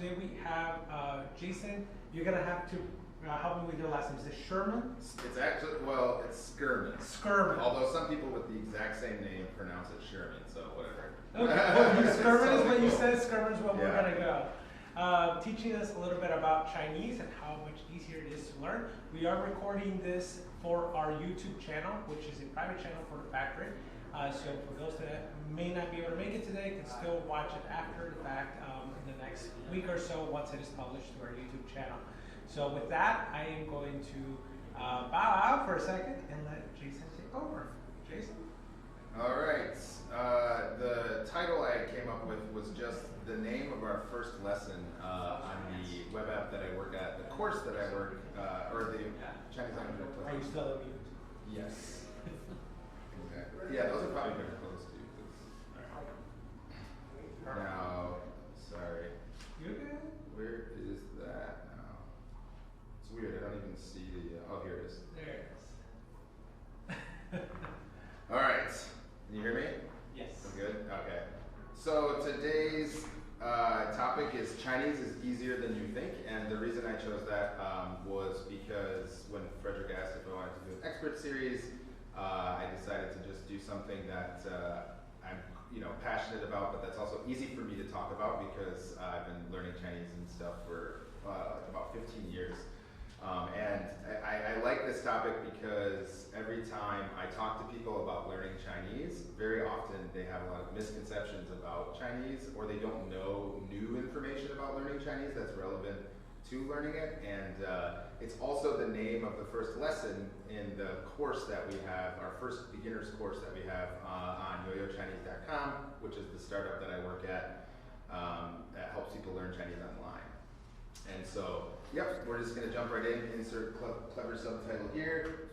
today we have Jason. You're gonna have to help me with your last name. Is it Schuurman? It's actually, well, it's Schuurman. Schuurman. Although some people with the exact same name pronounce it Schuurman, so whatever. Okay, Schuurman is what you cool. said. Schuurman is what we're gonna go. Teaching us a little bit about Chinese and how much easier it is to learn. We are recording this for our YouTube channel, which is a private channel for the factory. So for those that may not be able to make it today, can still watch it after the fact in the next week or so once it is published to our YouTube channel. So with that, I am going to bow out for a second and let Jason take over. Jason? All right. The title I came up with was just the name of our first lesson on the web app that I work at, the course that I work, or the Chinese language. Are you still on mute? Yes. Exactly. Yeah, those are probably better clothes too. Now, sorry. You're good. Where is that now? It's weird. I don't even see the. Oh, here it is. There it is. All right. Can you hear me? Yes. I'm good? Okay. So today's topic is Chinese is easier than you think. And the reason I chose that was because when Frederick asked if I wanted to do an expert series, I decided to just do something that I'm passionate about, but that's also easy for me to talk about because I've been learning Chinese and stuff for about 15 years. And I like this topic because every time I talk to people about learning Chinese, very often they have a lot of misconceptions about Chinese, or they don't know new information about learning Chinese that's relevant to learning it. And it's also the name of the first lesson in the course that we have, our first beginner's course that we have on yoyochinese.com, which is the startup that I work at that helps people learn Chinese online. And so, yep, we're just gonna jump right in, insert clever subtitle here.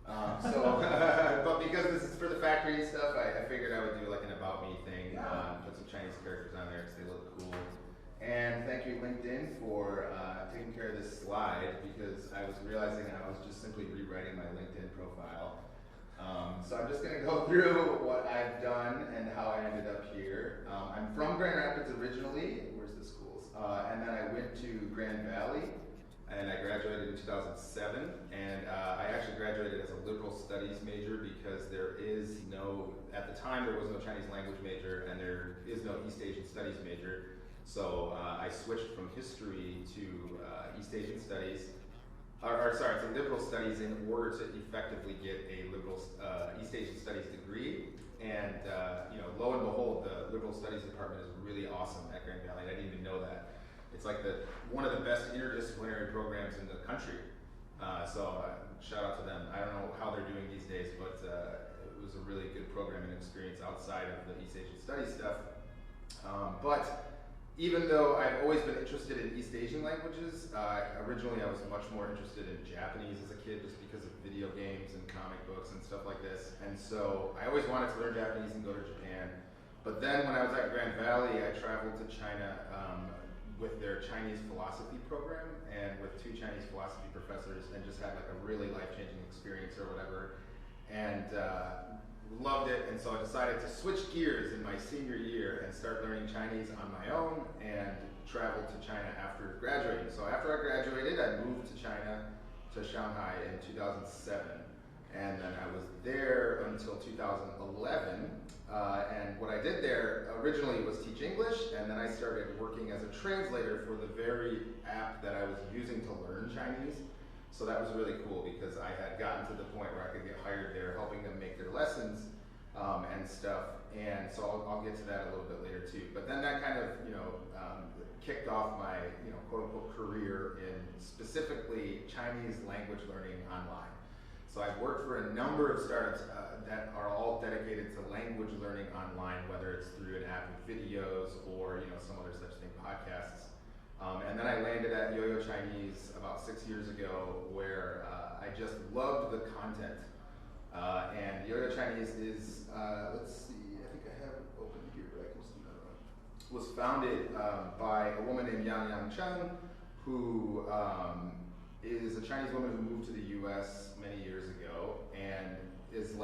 But because this is for the factory stuff, I figured I would do like an about me thing, put some Chinese characters on there because they look cool. And thank you LinkedIn for taking care of this slide because I was realizing I was just simply rewriting my LinkedIn profile. So I'm just gonna go through what I've done and how I ended up here. I'm from Grand Rapids originally. Where's the schools? And then I went to Grand Valley and I graduated in 2007. And I actually graduated as a liberal studies major because there is no, at the time there was no Chinese language major and there is no East Asian studies major. So I switched from history to East Asian studies, to liberal studies in order to effectively get a liberal East Asian studies degree. And lo and behold, the liberal studies department is really awesome at Grand Valley. I didn't even know that. It's like one of the best interdisciplinary programs in the country. So shout out to them. I don't know how they're doing these days, but it was a really good programming experience outside of the East Asian studies stuff. But even though I've always been interested in East Asian languages, originally I was much more interested in Japanese as a kid just because of video games and comic books and stuff like this. And so I always wanted to learn Japanese and go to Japan. But then when I was at Grand Valley, I traveled to China with their Chinese philosophy program and with 2 Chinese philosophy professors and just had like a really life-changing experience or whatever. And loved it, and so I decided to switch gears in my senior year and start learning Chinese on my own and travel to China after graduating. So after I graduated, I moved to China, to Shanghai in 2007, and then I was there until 2011. And what I did there originally was teach English, and then I started working as a translator for the very app that I was using to learn Chinese. So that was really cool because I had gotten to the point where I could get hired there, helping them make their lessons and stuff. And so I'll get to that a little bit later too. But then that kind of kicked off my quote unquote career in specifically Chinese language learning online. So I've worked for a number of startups that are all dedicated to language learning online, whether it's through an app with videos or some other such thing, podcasts. And then I landed at Yoyo Chinese about 6 years ago where I just loved the content. And Yoyo Chinese is, let's see, I think I have it open here, but I can see another one. Was founded by a woman named Yang Cheng, who is a Chinese woman who moved to the US many years ago and is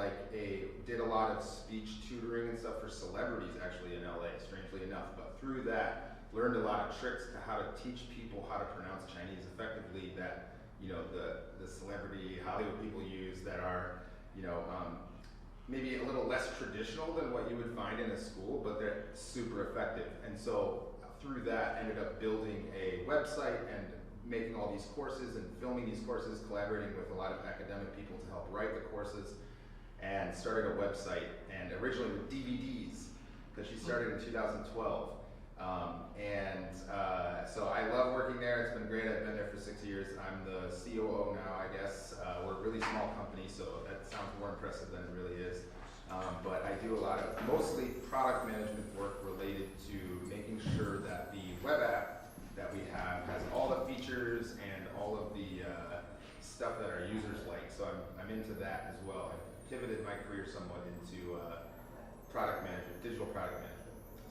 did a lot of speech tutoring and stuff for celebrities actually in LA, strangely enough. But through that, learned a lot of tricks to how to teach people how to pronounce Chinese effectively that, you know, the celebrity Hollywood people use that are, you know, maybe a little less traditional than what you would find in a school, but they're super effective. And so through that, ended up building a website and making all these courses and filming these courses, collaborating with a lot of academic people to help write the courses, and started a website, and originally with DVDs, because she started in 2012. So I love working there. It's been great. I've been there for 6 years. I'm the COO now, I guess. We're a really small company, so that sounds more impressive than it really is. But I do a lot of mostly product management work related to making sure that the web app that we have has all the features and all of the stuff that our users like. So I'm into that as well. I've pivoted my career somewhat into product management, digital product management.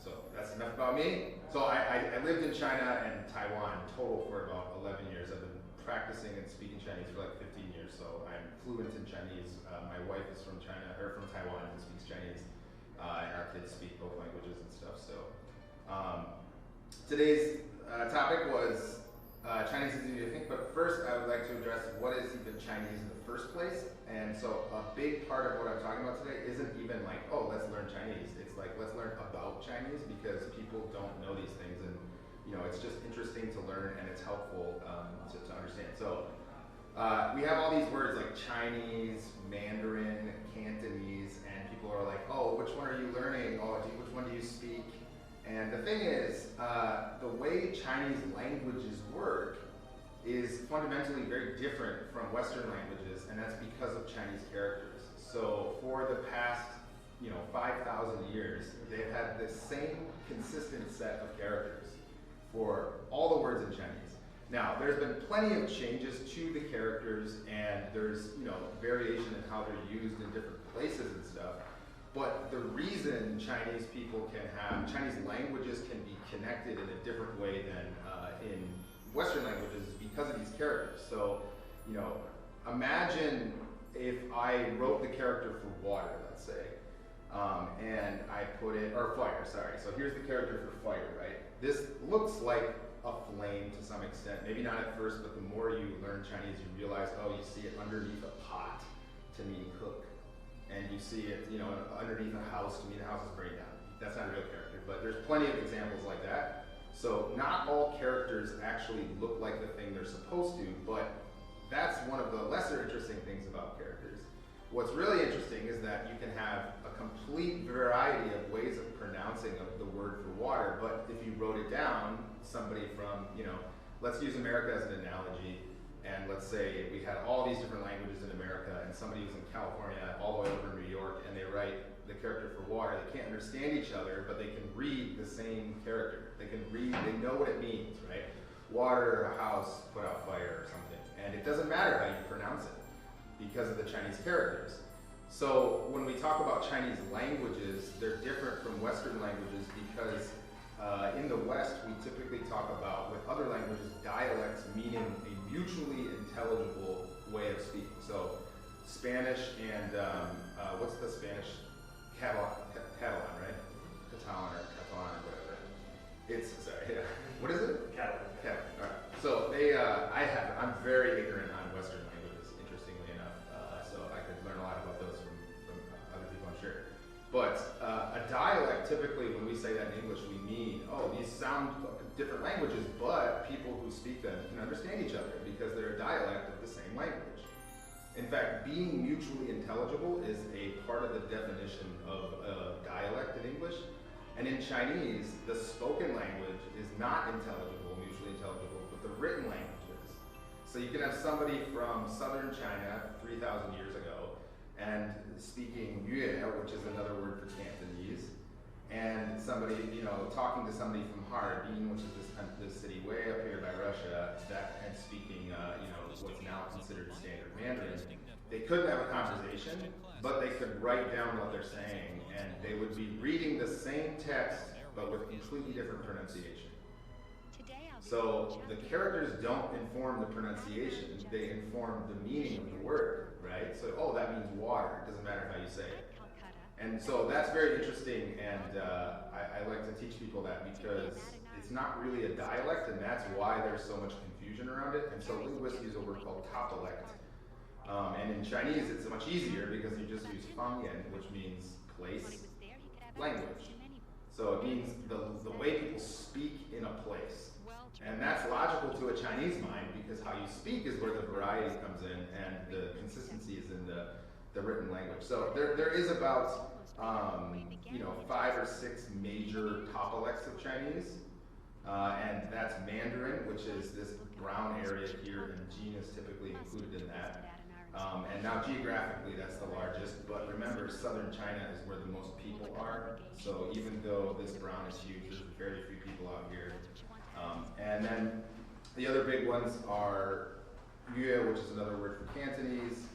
So that's enough about me. So I lived in China and Taiwan total for about 11 years. I've been practicing and speaking Chinese for like 15 years, so I'm fluent in Chinese. My wife is from China, or from Taiwan, and speaks Chinese, and our kids speak both languages and stuff. So today's topic was Chinese is easy to think, but first I would like to address what is even Chinese in the first place. And so a big part of what I'm talking about today isn't even like, oh, let's learn Chinese. It's like, let's learn about Chinese, because people don't know these things, and you know, it's just interesting to learn, and it's helpful to understand. So we have all these words like Chinese, Mandarin, Cantonese, and people are like, oh, which one are you learning? Oh, which one do you speak? And the thing is, the way Chinese languages work is fundamentally very different from Western languages, and that's because of Chinese characters. So for the past, 5,000 years, they've had the same consistent set of characters for all the words in Chinese. Now, there's been plenty of changes to the characters, and there's, variation in how they're used in different places and stuff. But the reason Chinese languages can be connected in a different way than in Western languages is because of these characters. So, imagine if I wrote the character for water, let's say, and I put it, or fire, sorry. So here's the character for fire, right? This looks like a flame to some extent. Maybe not at first, but the more you learn Chinese, you realize, oh, you see it underneath a pot to mean cook. And you see it, underneath a house to mean the house is burned down. That's not a real character, but there's plenty of examples like that. So not all characters actually look like the thing they're supposed to, but that's one of the lesser interesting things about characters. What's really interesting is that you can have a complete variety of ways of pronouncing the word for water, but if you wrote it down, somebody from, let's use America as an analogy, and let's say we had all these different languages in America, and somebody who's in California all the way over in New York, and they write the character for water. They can't understand each other, but they can read the same character. They know what it means, right? Water, a house, put out fire, or something. And it doesn't matter how you pronounce it because of the Chinese characters. So when we talk about Chinese languages, they're different from Western languages because in the West, we typically talk about, with other languages, dialects meaning a mutually intelligible way of speaking. So Spanish and, what's the Spanish? Catalan, right? Catalan or whatever. What is it? Catalan. All right. So I'm very ignorant on Western languages, interestingly enough. So I could learn a lot about those from other people, I'm sure. But a dialect, typically, when we say that in English, we mean, these sound like different languages, but people who speak them can understand each other because they're a dialect of the same language. In fact, being mutually intelligible is a part of the definition of a dialect in English. And in Chinese, the spoken language is not mutually intelligible, but the written language is. So you can have somebody from southern China 3,000 years ago and speaking Yue, which is another word for Cantonese, and somebody, talking to somebody from Harbin, which is this city way up here by Russia, and speaking, what's now considered standard Mandarin. They couldn't have a conversation, but they could write down what they're saying, and they would be reading the same text, but with completely different pronunciation. So the characters don't inform the pronunciation, they inform the meaning of the word, right? So, that means water, it doesn't matter how you say it. And so that's very interesting, and I like to teach people that because it's not really a dialect, and that's why there's so much confusion around it. And so linguists use a word called topolect. And in Chinese, it's much easier because you just use fangyan, which means place, language. So it means the way people speak in a place. And that's logical to a Chinese mind because how you speak is where the variety comes in and the consistency is in the written language. So there is about 5 or 6 major topolects of Chinese. And that's Mandarin, which is this brown area here, and Jin is typically included in that. And now geographically, that's the largest, but remember, southern China is where the most people are. So even though this brown is huge, there's very few people out here. And then the other big ones are Yoyo, which is another word for Cantonese,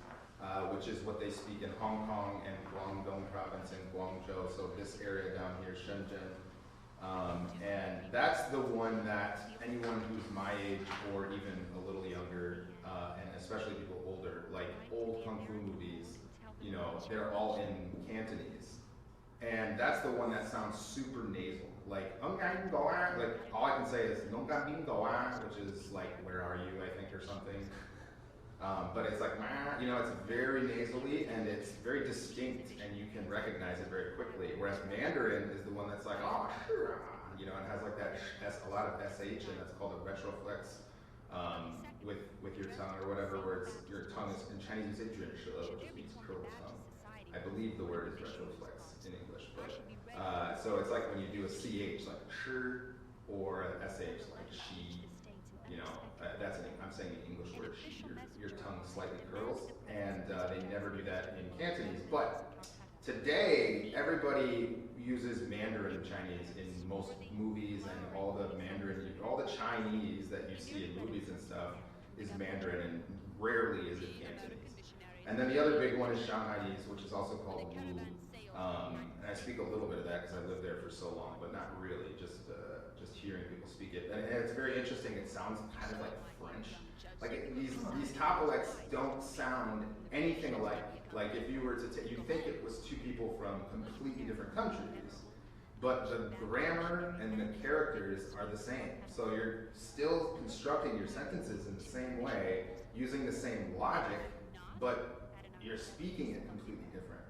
which is what they speak in Hong Kong and Guangdong province and Guangzhou, so this area down here, Shenzhen. And that's the one that anyone who's my age or even a little younger, and especially people older, like old Kung Fu movies, they're all in Cantonese. And that's the one that sounds super nasal. Like all I can say is which is like, where are you, I think, or something. But it's like, it's very nasally and it's very distinct and you can recognize it very quickly. Whereas Mandarin is the one that's like, and has like that a lot of SH, and that's called a retroflex with your tongue or whatever, where your tongue is, in Chinese you say 卷舌, which means curl tongue. I believe the word is retroflex in English, but so it's like when you do a CH like sh or an SH like she, I'm saying the English word she, your tongue slightly curls, and they never do that in Cantonese. But today, everybody uses Mandarin Chinese in most movies, and all the Chinese that you see in movies and stuff is Mandarin, and rarely is it Cantonese. And then the other big one is Shanghainese, which is also called Wu. And I speak a little bit of that because I lived there for so long, but not really, just hearing people speak it. And it's very interesting, it sounds kind of like French. Like these topolects don't sound anything alike. Like if you were to you'd think it was two people from completely different countries, but the grammar and the characters are the same. So you're still constructing your sentences in the same way, using the same logic, but you're speaking it completely different,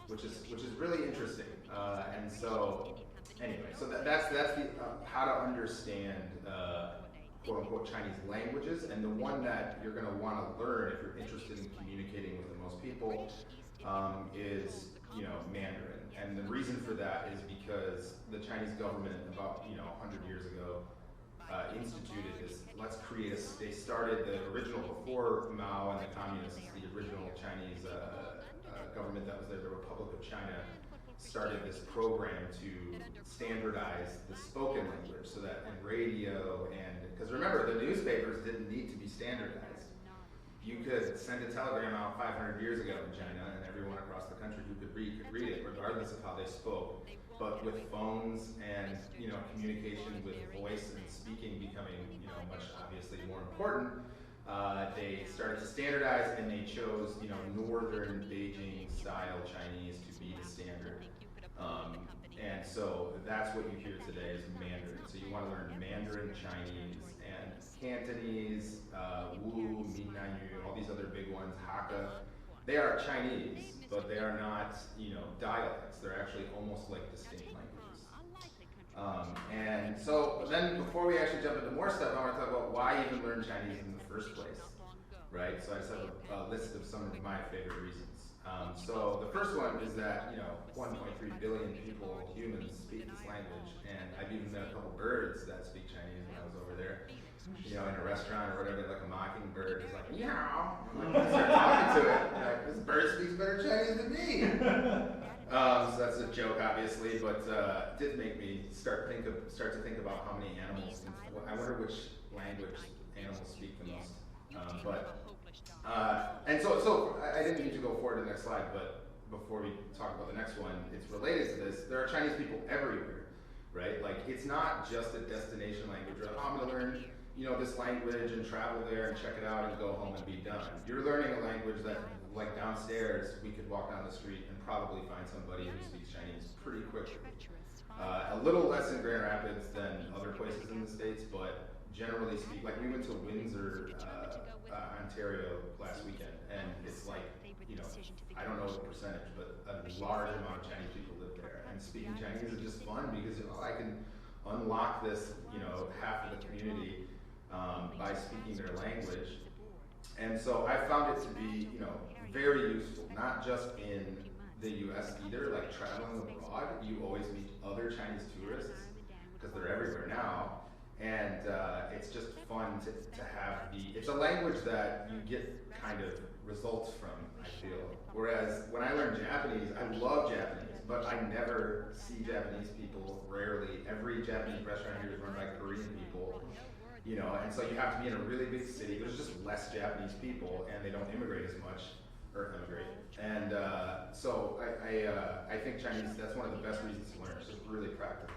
which is really interesting. And so anyway, so that's the how to understand quote unquote Chinese languages, and the one that you're going to want to learn if you're interested in communicating with the most people is Mandarin. And the reason for that is because the Chinese government about 100 years ago instituted this. They started the original, before Mao and the communists, the original Chinese government that was there, the Republic of China, started this program to standardize the spoken language, so that in radio, and because remember, the newspapers didn't need to be standardized. You could send a telegram out 500 years ago in China, and everyone across the country who could read it, regardless of how they spoke. But with phones and communication with voice and speaking becoming much obviously more important, they started to standardize, and they chose northern Beijing style Chinese to be the standard. And so that's what you hear today is Mandarin. So you want to learn Mandarin Chinese and Cantonese, Wu, Minanyu, all these other big ones, Hakka. They are Chinese, but they are not dialects. They're actually almost like distinct languages. And so then before we actually jump into more stuff, I want to talk about why even learn Chinese in the first place, right? So I just have a list of some of my favorite reasons. So the first one is that 1.3 billion people, humans, speak this language, and I've even met a couple birds that speak Chinese when I was over there. In a restaurant or whatever, like a mockingbird is like, meow. I start talking to it. Like, this bird speaks better Chinese than me. So that's a joke, obviously, but it did make me start to think about how many animals. I wonder which language animals speak the most. And so I didn't need to go forward to the next slide, but before we talk about the next one, it's related to this. There are Chinese people everywhere, right? Like, it's not just a destination language. I'm going to learn this language and travel there and check it out and go home and be done. You're learning a language that, like downstairs, we could walk down the street and probably find somebody who speaks Chinese pretty quickly. A little less in Grand Rapids than other places in the States, but generally speaking, like we went to Windsor, Ontario last weekend, and it's like, I don't know the percentage, but a large amount of Chinese people live there. And speaking Chinese is just fun because I can unlock this, half of the community by speaking their language. And so I found it to be, very useful, not just in the US either, like traveling abroad, you always meet other Chinese tourists because they're everywhere now. And it's just fun to have it's a language that you get kind of results from, I feel. Whereas when I learned Japanese, I love Japanese, but I never see Japanese people, rarely. Every Japanese restaurant here is run by Korean people, and so you have to be in a really big city. There's just less Japanese people, and they don't immigrate as much, or immigrate. And so I think Chinese, that's one of the best reasons to learn. It's just really practical.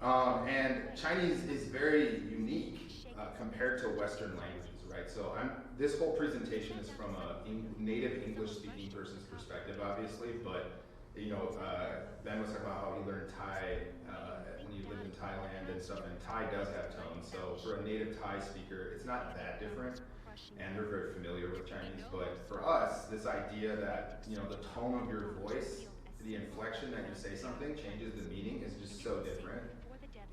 And Chinese is very unique compared to Western languages, right? So this whole presentation is from a native English-speaking person's perspective, obviously, but Ben was talking about how he learned Thai when he lived in Thailand and stuff, and Thai does have tones. So for a native Thai speaker, it's not that different, and they're very familiar with Chinese. But for us, this idea that the tone of your voice, the inflection that you say something changes the meaning is just so different.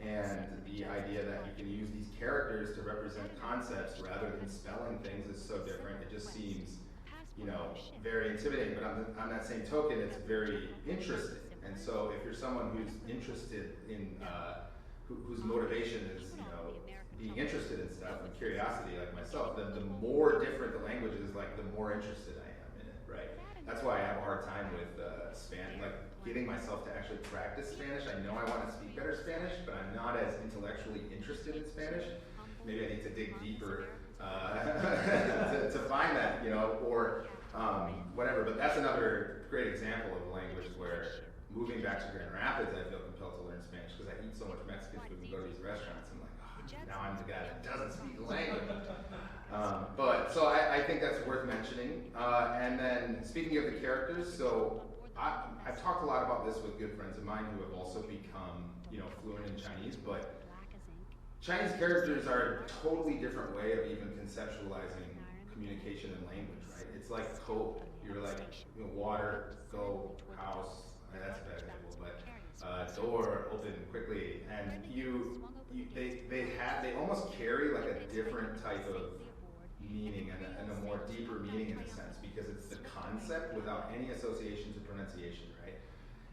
And the idea that you can use these characters to represent concepts rather than spelling things is so different. It just seems, very intimidating. But on that same token, it's very interesting. And so if you're someone who's interested in, whose motivation is, being interested in stuff and curiosity like myself, then the more different the language is, like the more interested I am in it, right? That's why I have a hard time with Spanish, like getting myself to actually practice Spanish. I know I want to speak better Spanish, but I'm not as intellectually interested in Spanish. Maybe I need to dig deeper to find that, or whatever. But that's another great example of a language where moving back to Grand Rapids, I feel compelled to learn Spanish because I eat so much Mexican food and go to these restaurants. I'm like, now I'm the guy that doesn't speak the language. But so I think that's worth mentioning. And then speaking of the characters, so I've talked a lot about this with good friends of mine who have also become, fluent in Chinese, but Chinese characters are a totally different way of even conceptualizing communication and language, right? It's like code. You're like, water, go, house. That's a bad example, but door, open quickly, and they almost carry like a different type of meaning and a more deeper meaning in a sense because it's the concept without any association to pronunciation, right?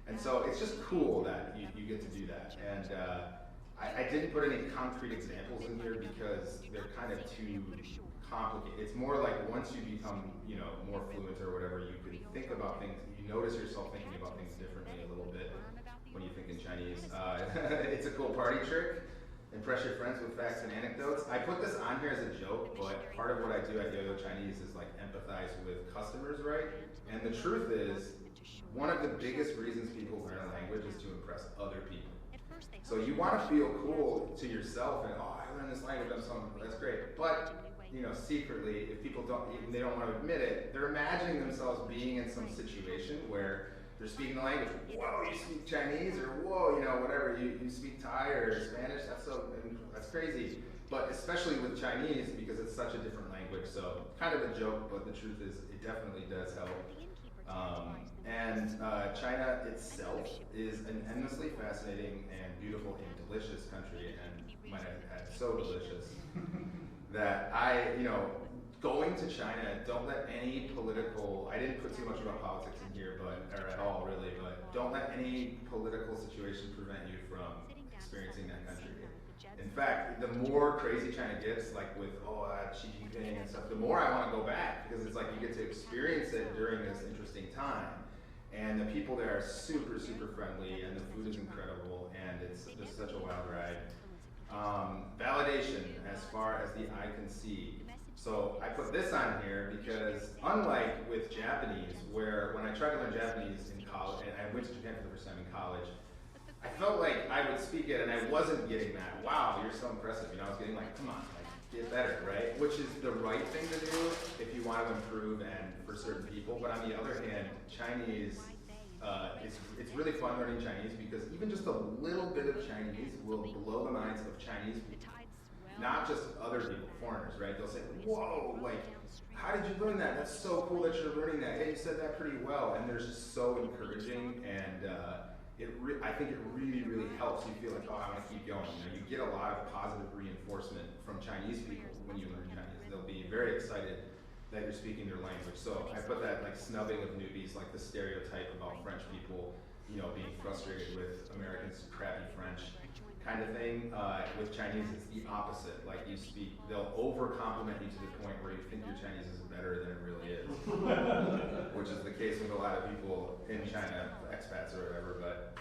And so it's just cool that you get to do that. And I didn't put any concrete examples in here because they're kind of too complicated. It's more like once you become, more fluent or whatever, you can think about things. You notice yourself thinking about things differently a little bit when you think in Chinese. It's a cool party trick. Impress your friends with facts and anecdotes. I put this on here as a joke, but part of what I do at Yoyo Chinese is like empathize with customers, right? And the truth is, one of the biggest reasons people learn a language is to impress other people. So you want to feel cool to yourself and, I learned this language, that's great. But, secretly, if people they don't want to admit it, they're imagining themselves being in some situation where they're speaking the language. Whoa, you speak Chinese, or whoa, whatever, you speak Thai or Spanish, that's crazy. But especially with Chinese, because it's such a different language, so kind of a joke, but the truth is it definitely does help. China itself is an endlessly fascinating and beautiful and delicious country, and might add so delicious that going to China, don't let any political, I didn't put too much about politics in here, or at all really, but don't let any political situation prevent you from experiencing that country. In fact, the more crazy China gets, like with Xi Jinping and stuff, the more I want to go back, because it's like you get to experience it during this interesting time. And the people there are super, super friendly, and the food is incredible, and it's just such a wild ride. Validation as far as the eye can see. So I put this on here because unlike with Japanese, where when I tried to learn Japanese in college, and I went to Japan for the first time in college, I felt like I would speak it and I wasn't getting that, wow, you're so impressive. You know, I was getting like, come on, like, get better, right? Which is the right thing to do if you want to improve and for certain people. But on the other hand, Chinese, it's really fun learning Chinese because even just a little bit of Chinese will blow the minds of Chinese people. Not just other people, foreigners, right? They'll say, whoa, like, how did you learn that? That's so cool that you're learning that. Hey, you said that pretty well. And they're just so encouraging, and I think it really, really helps you feel like, oh, I want to keep going. You know, you get a lot of positive reinforcement from Chinese people when you learn Chinese. They'll be very excited that you're speaking their language. So I put that like snubbing of newbies, like the stereotype about French people, you know, being frustrated with Americans' crappy French kind of thing. With Chinese, it's the opposite. Like you speak, they'll over-compliment you to the point where you think your Chinese is better than it really is, which is the case with a lot of people in China, expats or whatever. But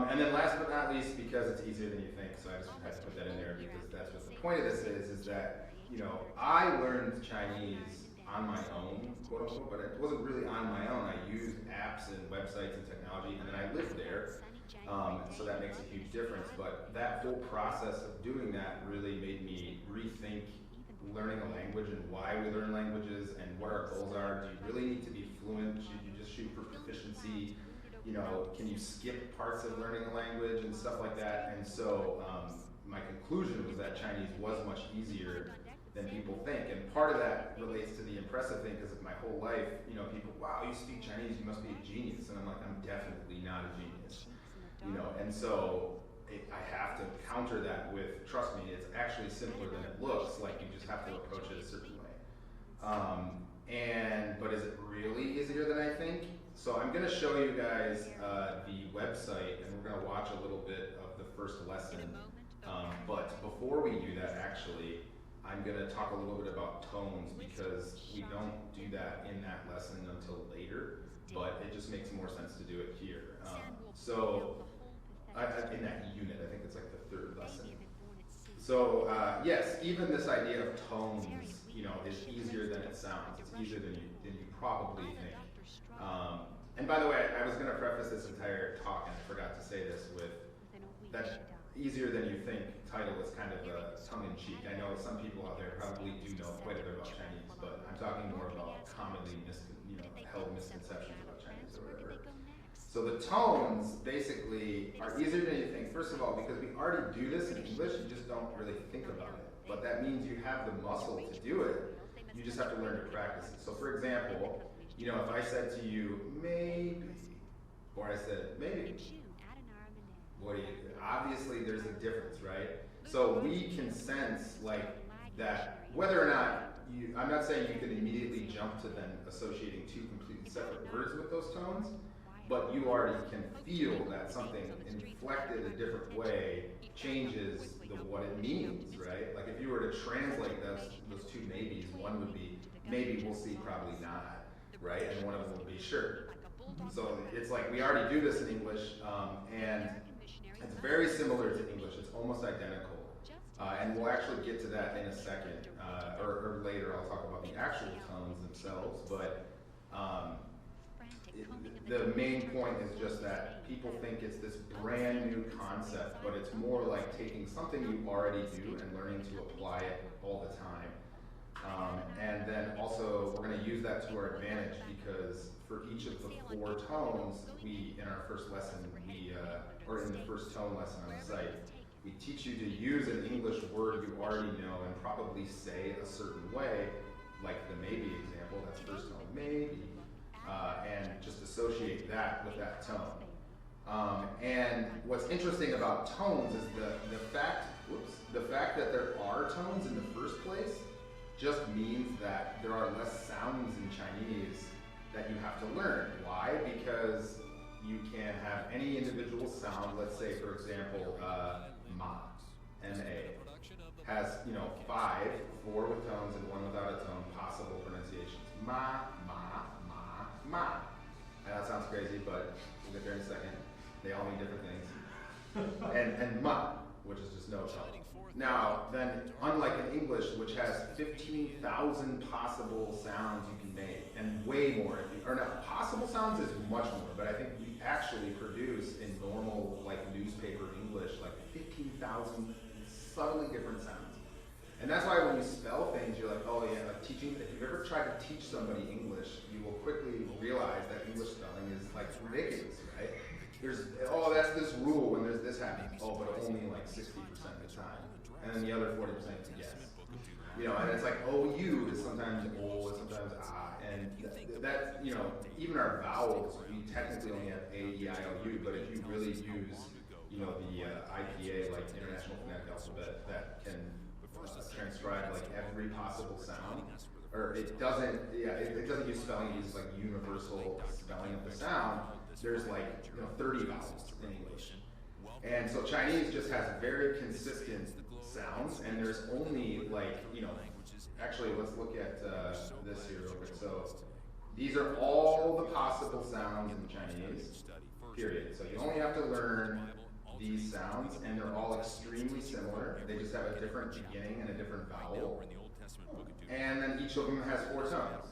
and then last but not least, because it's easier than you think, so I just had to put that in there because that's what the point of this is that, you know, I learned Chinese on my own, quote unquote, but it wasn't really on my own. I used apps and websites and technology, and then I lived there. So that makes a huge difference, but that whole process of doing that really made me rethink learning a language and why we learn languages and what our goals are. Do you really need to be fluent? Should you just shoot for proficiency? You know, can you skip parts of learning a language and stuff like that? And so my conclusion was that Chinese was much easier than people think. And part of that relates to the impressive thing, because of my whole life, you know, people, wow, you speak Chinese, you must be a genius. And I'm like, I'm definitely not a genius. You know, and so I have to counter that with, trust me, it's actually simpler than it looks. Like, you just have to approach it a certain way. But is it really easier than I think? So I'm going to show you guys the website, and we're going to watch a little bit of the first lesson. But before we do that, actually, I'm going to talk a little bit about tones, because we don't do that in that lesson until later, but it just makes more sense to do it here. In that unit, I think it's like the third lesson. So yes, even this idea of tones, you know, is easier than it sounds. It's easier than you probably think. And by the way, I was going to preface this entire talk, and I forgot to say this, with that easier than you think title is kind of a tongue-in-cheek. I know some people out there probably do know quite a bit about Chinese, but I'm talking more about commonly held misconceptions about Chinese or whatever. So the tones basically are easier than you think. First of all, because we already do this in English, you just don't really think about it. But that means you have the muscle to do it. You just have to learn to practice it. So for example, you know, if I said to you, maybe, or I said, maybe, obviously there's a difference, right? So we can sense like that, whether or not I'm not saying you can immediately jump to then associating two completely separate words with those tones, but you already can feel that something inflected a different way changes what it means, right? Like if you were to translate those two maybes, one would be maybe, we'll see, probably not, right? And one of them would be sure. So it's like we already do this in English, and it's very similar to English. It's almost identical. And we'll actually get to that in a second, or later I'll talk about the actual tones themselves, but the main point is just that people think it's this brand new concept, but it's more like taking something you already do and learning to apply it all the time. And then also we're going to use that to our advantage, because for each of the 4 tones, in our first lesson, or in the first tone lesson on the site, we teach you to use an English word you already know and probably say a certain way, like the maybe example, that's first tone, maybe, and just associate that with that tone. And what's interesting about tones is the fact that there are tones in the first place just means that there are less sounds in Chinese that you have to learn. Why? Because you can have any individual sound. Let's say, for example, ma, M-A, has 5, 4 with tones and 1 without a tone, possible pronunciations. Ma, ma, ma, ma. And that sounds crazy, but we'll get there in a second. They all mean different things. And ma, which is just no tone. Now, then, unlike in English, which has 15,000 possible sounds you can make, and way more, or not, possible sounds is much more, but I think actually produce in normal like newspaper English like 15,000 subtly different sounds. And that's why when you spell things, you're like, oh yeah, like teaching, if you've ever tried to teach somebody English, you will quickly realize that English spelling is like ridiculous, right? There's, oh, that's this rule when there's this happening. Oh, but only like 60% of the time. And then the other 40% is yes. You know, and it's like OU is sometimes O, and sometimes ah, and that, you know, even our vowels, we technically only have A, E, I, O, U, but if you really use, you know, the IPA, like International Phonetic Alphabet, that can transcribe like every possible sound, or it doesn't, yeah, it doesn't use spelling, it uses like universal spelling of the sound. There's like, you know, 30 vowels in English. And so Chinese just has very consistent sounds, and there's only like, you know, actually let's look at this here real quick. So these are all the possible sounds in Chinese, period. So you only have to learn these sounds, and they're all extremely similar. They just have a different beginning and a different vowel. And then each of them has 4 tones.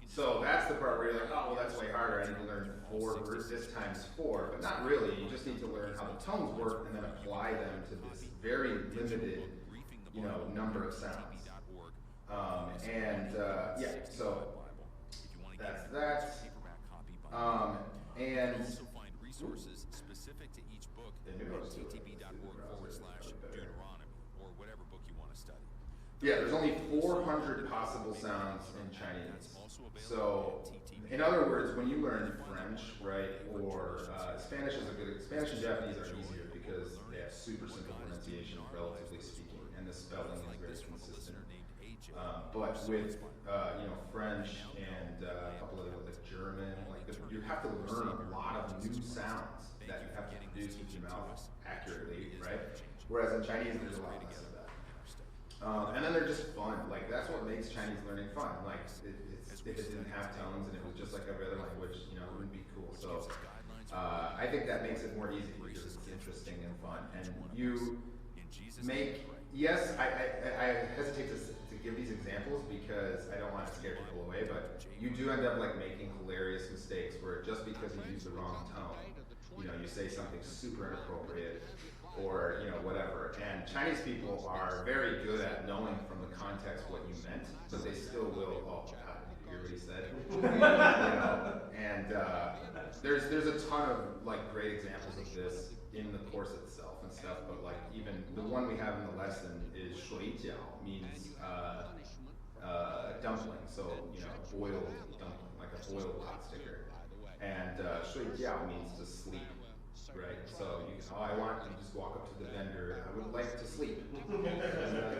So that's the part where you're like, oh, well, that's way harder. I need to learn 4 words, this times 4. But not really. You just need to learn how the tones work and then apply them to this very limited, you know, number of sounds. Yeah, so that's that. And resources specific to each book at ttb.org/Deuteronomy, or whatever book you want to study. Yeah, there's only 400 possible sounds in Chinese. So, in other words, when you learn French, right, or Spanish Spanish and Japanese are easier because they have super simple pronunciation, relatively speaking, and the spelling is very consistent. But with you know, French and a couple of like German, like you have to learn a lot of new sounds that you have to produce with your mouth accurately, right? Whereas in Chinese, there's a lot less of that. And then they're just fun. Like that's what makes Chinese learning fun. Like if it didn't have tones and it was just like every other language, you know, it wouldn't be cool. So I think that makes it more easy because it's interesting and fun. And you make, yes, I hesitate to give these examples because I don't want to scare people away, but you do end up like making hilarious mistakes where just because you use the wrong tone, you know, you say something super inappropriate or, you know, whatever. And Chinese people are very good at knowing from the context what you meant, but they still will, oh God, did you hear what he said? You know, and there's a ton of like great examples of this in the course itself and stuff, but like even the one we have in the lesson is shui jiao, means dumpling, so, you know, boiled dumpling, like a boiled pot sticker. And shui jiao means to sleep, right? So you can, oh, I want to just walk up to the vendor, I would like to sleep.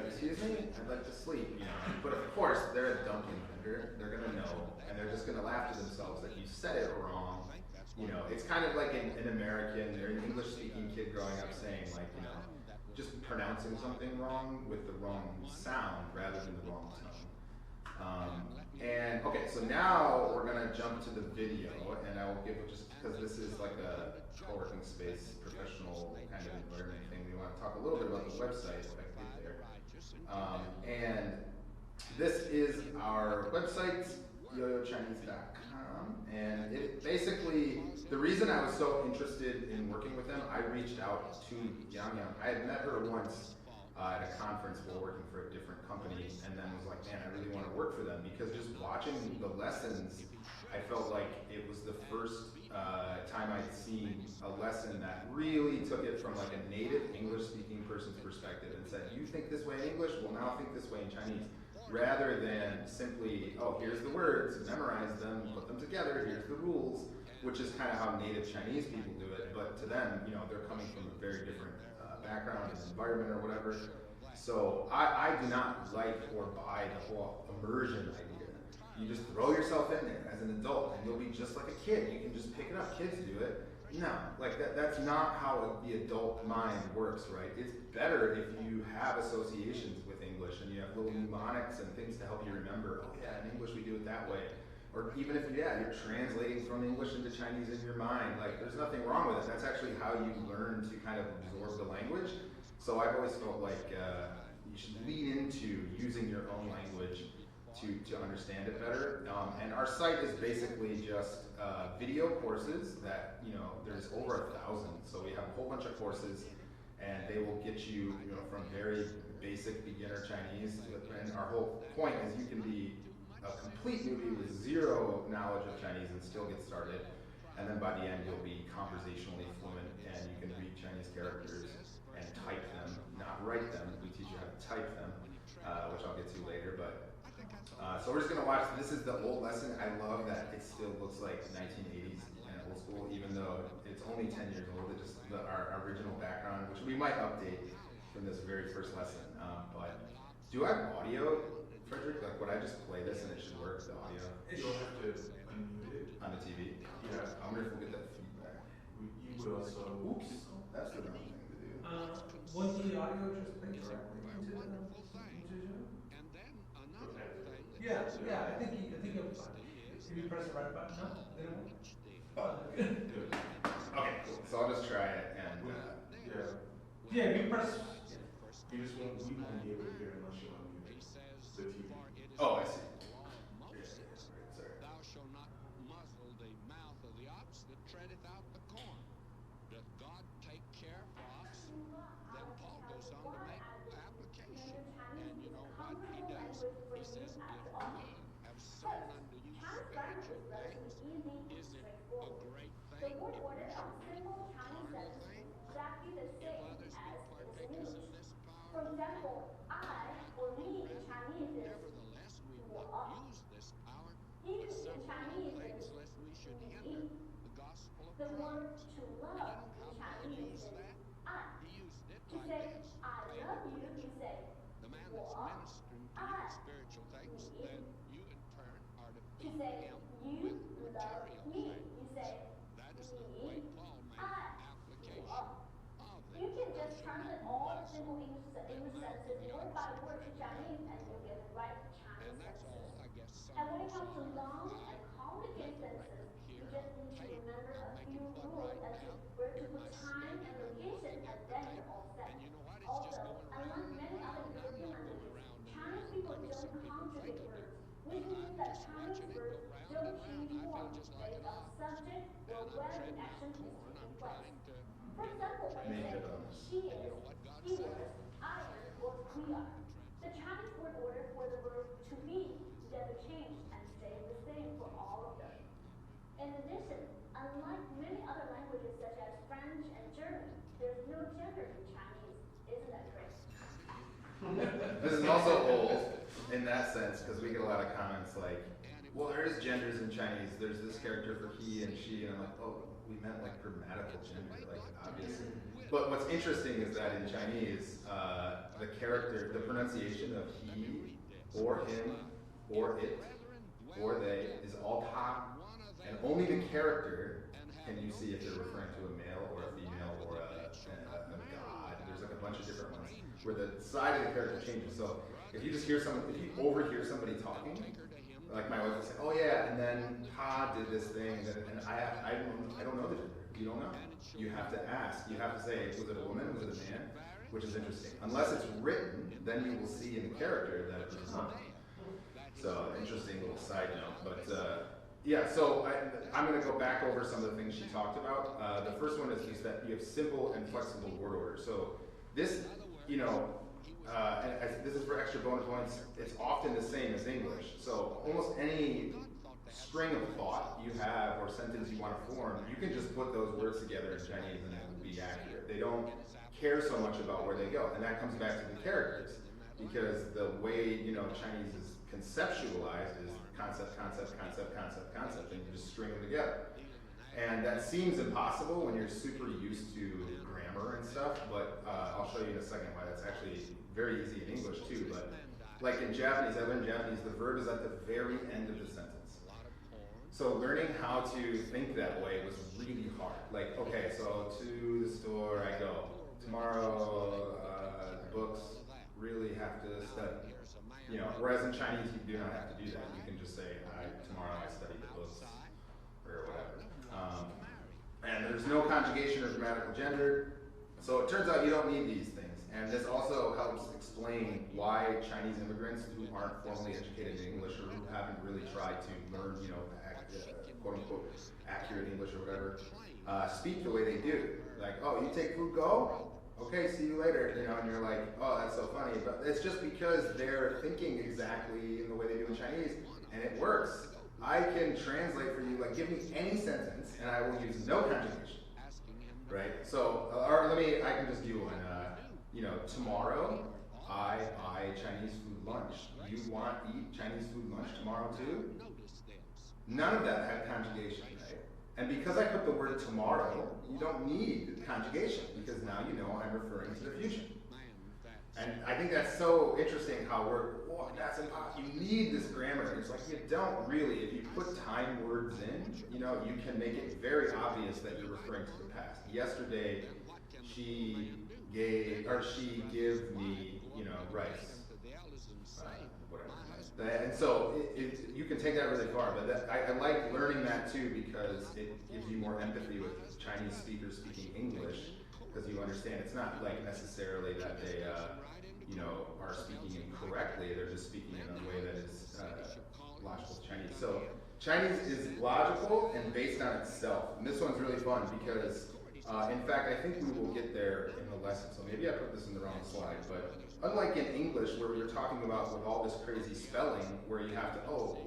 Excuse me? I'd like to sleep, you know. But of course, they're a dumpling vendor, they're gonna know, and they're just gonna laugh to themselves that you said it wrong. You know, it's kind of like an American or an English-speaking kid growing up saying, like, you know, just pronouncing something wrong with the wrong sound rather than the wrong tone. And okay, so now we're gonna jump to the video, and I will give it, just because this is like a co-working space, professional kind of environment thing, we want to talk a little bit about the website if I can get there. And this is our website, yoyochinese.com, and it basically, the reason I was so interested in working with them, I reached out to Yang Yang. I had met her once at a conference while working for a different company, and then was like, man, I really want to work for them, because just watching the lessons, I felt like it was the first time I'd seen a lesson that really took it from like a native English-speaking person's perspective and said, you think this way in English, well now think this way in Chinese. Rather than simply, oh, here's the words, memorize them, put them together, here's the rules, which is kind of how native Chinese people do it, but to them, you know, they're coming from a very different background and environment or whatever. So I do not like or buy the whole immersion idea. You just throw yourself in there as an adult and you'll be just like a kid. You can just pick it up. Kids do it. No, like that's not how the adult mind works, right? It's better if you have associations with English and you have little mnemonics and things to help you remember, oh yeah, in English we do it that way. Or even if, yeah, you're translating from English into Chinese in your mind, like there's nothing wrong with it. That's actually how you learn to kind of absorb the language. So I've always felt like you should lean into using your own language to understand it better. And our site is basically just video courses that, there's over 1,000. So we have a whole bunch of courses, and they will get you, from very basic beginner Chinese. And our whole point is you can be a complete newbie with zero knowledge of Chinese and still get started. And then by the end, you'll be conversationally fluent, and you can read Chinese characters and type them, not write them. We teach you how to type them, which I'll get to later. But so we're just gonna watch. This is the old lesson. I love that it still looks like 1980s and old school, even though it's only 10 years old. It just our original background, which we might update from this very first lesson. But do I have audio, Frederick? Like, would I just play this and it should work? The audio. You'll have to unmute it. On the TV. Yeah. I wonder if we'll get that feedback. You will, so. Oops, that's the wrong thing to do. Was the audio just played directly into Zoom? Yeah, I think it was fine. If you press the right button, no, then it won't. Okay, cool. So I'll just try it and. Yeah, if you press. We won't be able to hear unless you unmute the TV. Oh, I see. Thou shalt not muzzle the mouth of the ox that treadeth out the corn. Doth God take care for ox? Then Paul goes on to make application. And you know what he does? He says, if ye have sown unto you spiritual things, is it a great thing to worship carnal things? If others be partakers of this power, For example, nevertheless, we will not use this power to suffer things lest we should hinder the gospel of the word Christ. to You love know in how Paul Chinese used is that? I. He used it To like say this. I love you, you say The man that's ministering to you in spiritual things, then you in turn are to To feed say him you with love material me, things. you say That is the way Paul made I application love. of You it. can just translate all simple English sentences word by word to Chinese and you'll get the right And Chinese that's all, sentences. I guess. And when it Some comes to words long I and complicated make a sentences, record you here just on need to tape. remember a I'll make few it put rules right as to now where to in put my time and schedule and location, take and the then tape. you're all set. And you know what? It's just Also, going unlike round many and other round. I'm European not going languages, round and Chinese round people like don't some people think conjugate I do. words, But which means I'm that just Chinese watching it words go round don't and round. change I feel form just like based an on ox. subject or And I'm where the treading out action is corn. taking I'm place. trying to For example, when you Make say it up. she And you is, know what God he said? was, I am, or we are. The Chinese word order for the verb to be never changed and stayed the same for all of them. In addition, unlike many other languages such as French and German, there's no gender in Chinese. Isn't that great? This is also old in that sense because we get a lot of comments like, well, there is genders in Chinese. There's this character for he and she, and I'm like, oh, we meant like grammatical gender, like obviously. But what's interesting is that in Chinese, the character, the pronunciation of he, or him, or it, or they is all ta, and only the character can you see if they're referring to a male or a female or a god. There's like a bunch of different ones where the side of the character changes. So if you just hear someone, if you overhear somebody talking, like my wife will say, oh yeah, and then Pa did this thing, and I don't know the gender. You don't know. You have to ask. You have to say, was it a woman? Was it a man? Which is interesting. Unless it's written, then you will see in the character that it was a woman. So interesting little side note. But yeah, so I'm going to go back over some of the things she talked about. The first one is just that you have simple and flexible word order. So this, and this is for extra bonus points, it's often the same as English. So almost any string of thought you have or sentence you want to form, you can just put those words together in Chinese and it will be accurate. They don't care so much about where they go. And that comes back to the characters. Because the way, Chinese is conceptualized is concept, concept, concept, concept, concept, and you just string them together. And that seems impossible when you're super used to grammar and stuff, but I'll show you in a second why that's actually very easy in English too. But like in Japanese, I learned Japanese, the verb is at the very end of the sentence. So learning how to think that way was really hard. Like, okay, so to the store I go. Tomorrow, books really have to study. Whereas in Chinese you do not have to do that. You can just say, tomorrow I study the books, or whatever. And there's no conjugation or grammatical gender. So it turns out you don't need these things. And this also helps explain why Chinese immigrants who aren't formally educated in English or who haven't really tried to learn, quote unquote, accurate English or whatever, speak the way they do. Like, oh, you take food, go? Okay, see you later, and you're like, oh, that's so funny. But it's just because they're thinking exactly in the way they do in Chinese, and it works. I can translate for you, like, give me any sentence, and I will use no conjugation, right? So, I can just do one. Tomorrow, I buy Chinese food lunch. You want to eat Chinese food lunch tomorrow too? None of that had conjugation, right? And because I put the word tomorrow, you don't need conjugation, because now you know I'm referring to the future. And I think that's so interesting how that's impossible. You need this grammar. It's like you don't really. If you put time words in, you can make it very obvious that you're referring to the past. Yesterday, she gave me, rice. Whatever. And so you can take that really far, but I like learning that too, because it gives you more empathy with Chinese speakers speaking English, because you understand it's not like necessarily that they are speaking incorrectly. They're just speaking in a way that is logical Chinese. So Chinese is logical and based on itself. And this one's really fun because, in fact, I think we will get there in the lesson. So maybe I put this in the wrong slide, but unlike in English where we were talking about with all this crazy spelling, where you have to,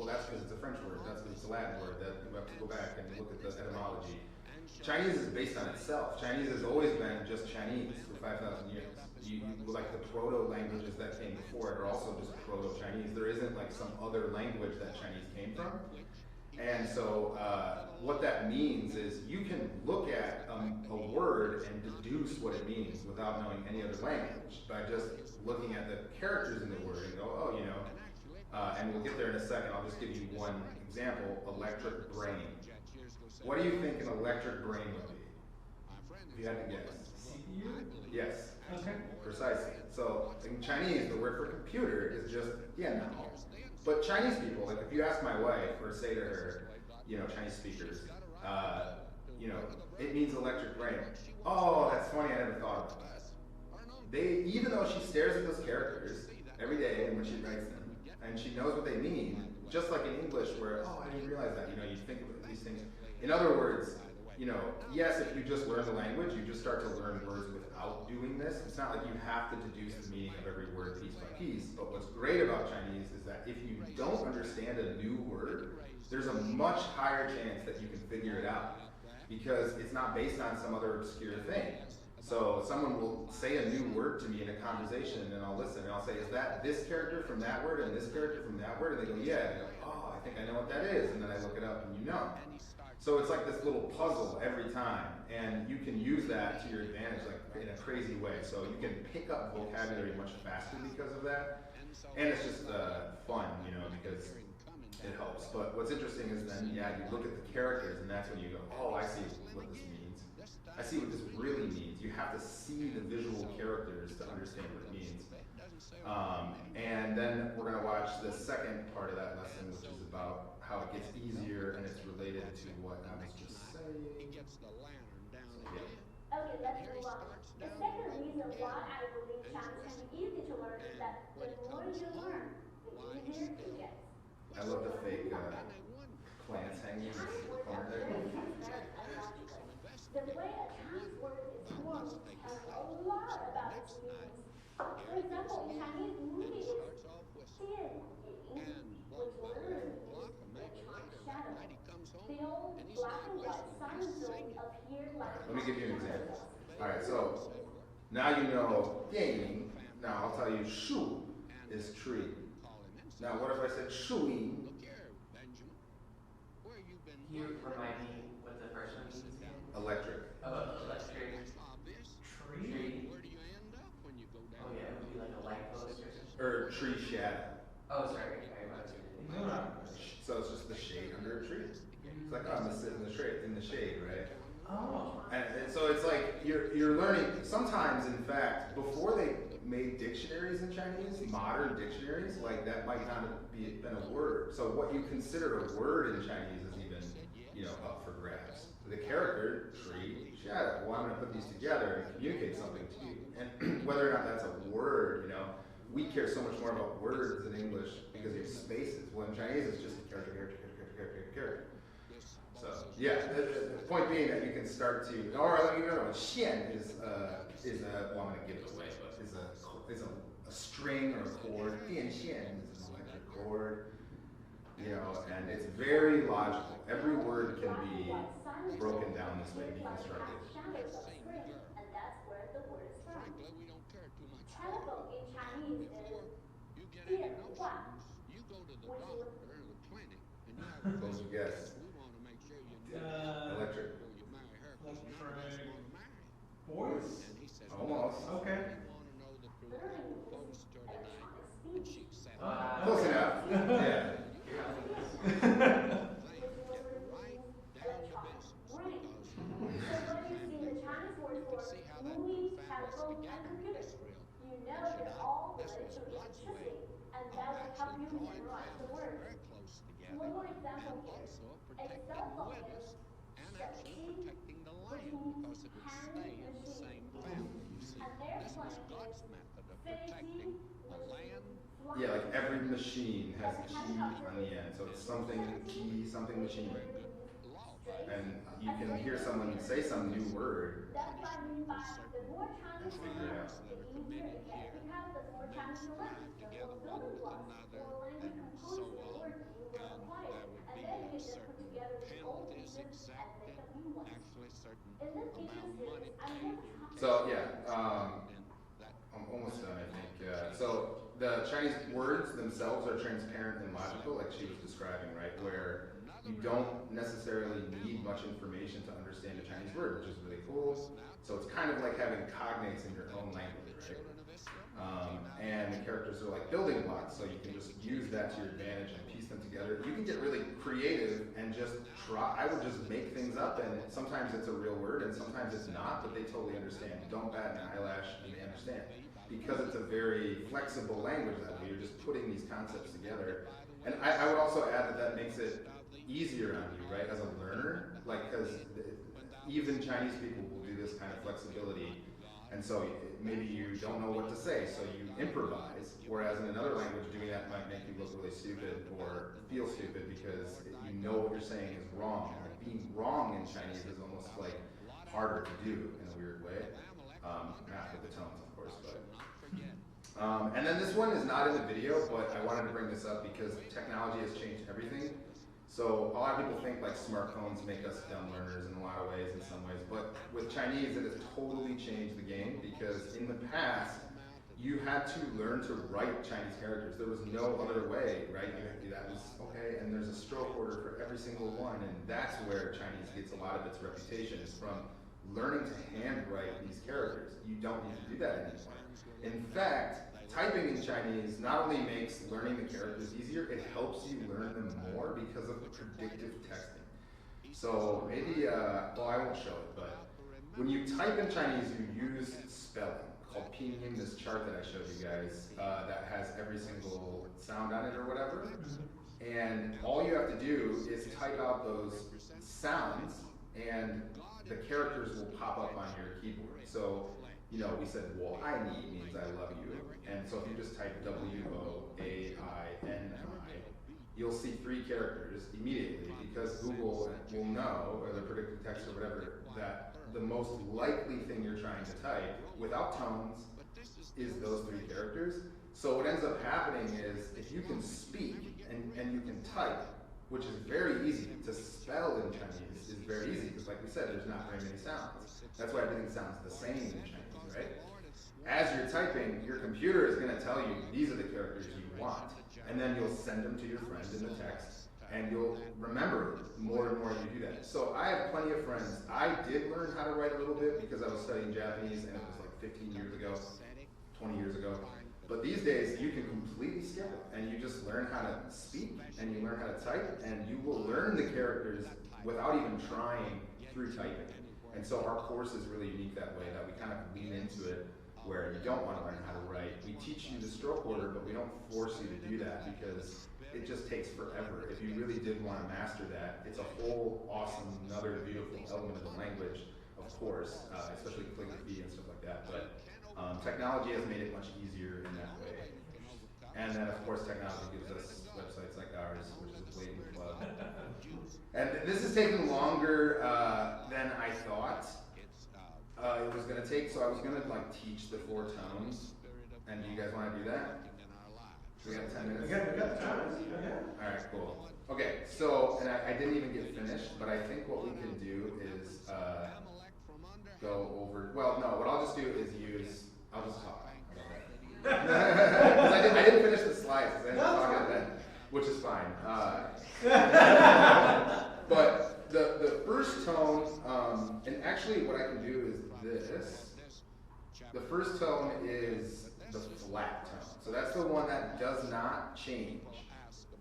that's because it's a French word, that's because it's a Latin word, that you have to go back and look at the etymology. Chinese is based on itself. Chinese has always been just Chinese for 5,000 years. Like the proto-languages that came before it are also just proto-Chinese. There isn't like some other language that Chinese came from. And so what that means is you can look at a word and deduce what it means without knowing any other language by just looking at the characters in the word and go, and we'll get there in a second. I'll just give you one example, electric brain. What do you think an electric brain would be? If you had to guess. CPU? Yes. Okay. Precisely. So in Chinese, the word for computer is just dianao. But Chinese people, like if you ask my wife or say to her, Chinese speakers, it means electric brain. Oh, that's funny, I never thought about that. Even though she stares at those characters every day and when she writes them, and she knows what they mean, just like in English where, I didn't realize that, you think of these things. In other words, yes, if you just learn the language, you just start to learn words without doing this. It's not like you have to deduce the meaning of every word piece by piece, but what's great about Chinese is that if you don't understand a new word, there's a much higher chance that you can figure it out, because it's not based on some other obscure thing. So someone will say a new word to me in a conversation, and I'll listen, and I'll say, is that this character from that word and this character from that word? And they go, yeah. And I go, I think I know what that is. And then I look it up, and So it's like this little puzzle every time, and you can use that to your advantage, like in a crazy way. So you can pick up vocabulary much faster because of that, and it's just fun, because it helps. But what's interesting is then, you look at the characters, and that's when you go, I see what this means. I see what this really means. You have to see the visual characters to understand what it means. And then we're going to watch the second part of that lesson, which is about how it gets easier, and it's related to what I was just saying. Okay, let's move on. The second reason why I believe Chinese can be easy to learn is that the more you learn, the easier it gets. I love the fake plants hanging in the corner there. The way a Chinese word is formed tells a lot about its meanings. For example, in Chinese, movie is 电影, which literally means electronic shadow. The old black and white sign films appear like. Let me give you an example. Alright, so now you know 电影. Now I'll tell you 树 is tree. Now what if I said 树影? Can you remind me what the first one means again? Electric. Electric. Tree? Oh yeah, it would be like a light post or something. Or tree shadow. Oh, sorry. I No. So it's just the shade under a tree. It's like I'm gonna sit in the shade, right? Oh. And so it's like you're learning. Sometimes, in fact, before they made dictionaries in Chinese, modern dictionaries, like that might not have been a word. So what you consider a word in Chinese is even, up for grabs. The character tree, shadow. Well, I'm going to put these together and communicate something to you. And whether or not that's a word, you know, we care so much more about words in English because you have spaces. Well, in Chinese, it's just character, character, character, character, character. So, yeah, the point being that you can start to, or you know, xian is well, I'm going to give it away, but is a string or a chord. Dian xian is an electric chord, you know, and it's very logical. Every word can be broken down this way, deconstructed. And that's where the word is from. Frankly, we don't care too much. Telephone in Chinese Before is you get any 电话 notions, you go to the which doctor is or the clinic and you have a Close your guess. we want to make sure you know Electric. before you marry her, 'cause none of us Electric. want to marry. Voice. And he says, Almost. Okay. we want to know the truth. learning Phones is turned electronic and speech. she said, Close enough. Yeah. get right down to business. Brain. Because So when you see the Chinese word for see how that movies, family telephone, and together. computer, It's real. you know they're all This related was to God's way electricity, and of that will help actually you drawing memorize the families word. very close together. One more example And here. also A protecting cell phone withers is and actually shifting, protecting the which land means because it would hand stay in the machine. same family, you see. An This was airplane God's is method of finity, protecting the which land. means Yeah, like flying. every machine has a key on the end. So it's something key, something machine. Law. And you can hear someone say some new word. That's what I mean by the more Chinese you Figure it learn, out. the easier it gets because the more Chinese you learn, the more building blocks or language components of the word you will acquire. And then you can just put together the old Penalties pieces and make a new one. actually certain In this amount video of money series, I'm paid going to in talk So yeah, and that I'm almost done, I think. So the Chinese words themselves are transparent and logical, like she was describing, right? Where you don't necessarily need much information to understand a Chinese word, which is really cool. So it's kind of like having cognates in your own language, right? And the characters are like building blocks, so you can just use that to your advantage and piece them together. You can get really creative and just try. I would just make things up, and sometimes it's a real word, and sometimes it's not, but they totally understand. Don't bat an eyelash, and they understand. Because it's a very flexible language that way, you're just putting these concepts together. And I would also add that that makes it easier on you, right, as a learner, like, because even Chinese people will do this kind of flexibility, and so maybe you don't know what to say, so you improvise, whereas in another language, doing that might make you look really stupid or feel stupid because you know what you're saying is wrong. Like, being wrong in Chinese is almost like harder to do in a weird way, not with the tones, of course, but. And then this one is not in the video, but I wanted to bring this up because technology has changed everything. So a lot of people think like smartphones make us dumb learners in a lot of ways, in some ways, but with Chinese it has totally changed the game because in the past you had to learn to write Chinese characters. There was no other way, right? That was okay, and there's a stroke order for every single one, and that's where Chinese gets a lot of its reputation, is from learning to handwrite these characters. You don't need to do that anymore. In fact, typing in Chinese not only makes learning the characters easier, it helps you learn them more because of predictive texting. So maybe, well, I won't show it, but when you type in Chinese, you use spelling called pinyin, this chart that I showed you guys, that has every single sound on it or whatever. And all you have to do is type out those sounds, and the characters will pop up on your keyboard. So, you know, we said, well, I need means I love you. And so if you just type WOAINI, you'll see 3 characters immediately because Google will know, or the predictive text or whatever, that the most likely thing you're trying to type without tones is those 3 characters. So what ends up happening is if you can speak and you can type, which is very easy, to spell in Chinese is very easy because like we said, there's not very many sounds. That's why everything sounds the same in Chinese, right? As you're typing, your computer is going to tell you these are the characters you want, and then you'll send them to your friend in the text, and you'll remember it more and more as you do that. So I have plenty of friends. I did learn how to write a little bit because I was studying Japanese, and it was like 15 years ago, 20 years ago. But these days, you can completely skip it, and you just learn how to speak, and you learn how to type, and you will learn the characters without even trying through typing. And so our course is really unique that way, that we kind of lean into it where you don't want to learn how to write. We teach you the stroke order, but we don't force you to do that because it just takes forever. If you really did want to master that, it's a whole awesome, another beautiful element of the language of course, especially calligraphy and stuff like that. But technology has made it much easier in that way. And then, of course, technology gives us websites like ours, which is a blatant plug. And this is taking longer than I thought it was going to take. So I was going to like teach the 4 tones. And do you guys want to do that? We got 10 minutes? We got the time. Yeah. Alright, cool. Okay, so, and I didn't even get finished, but I think what we can do is go over, well, no, what I'll just do is I'll just talk. How about that? I didn't finish the slides, because I didn't talk at the end, which is fine. But the first tone, and actually what I can do is this. The first tone is the flat tone. So that's the one that does not change.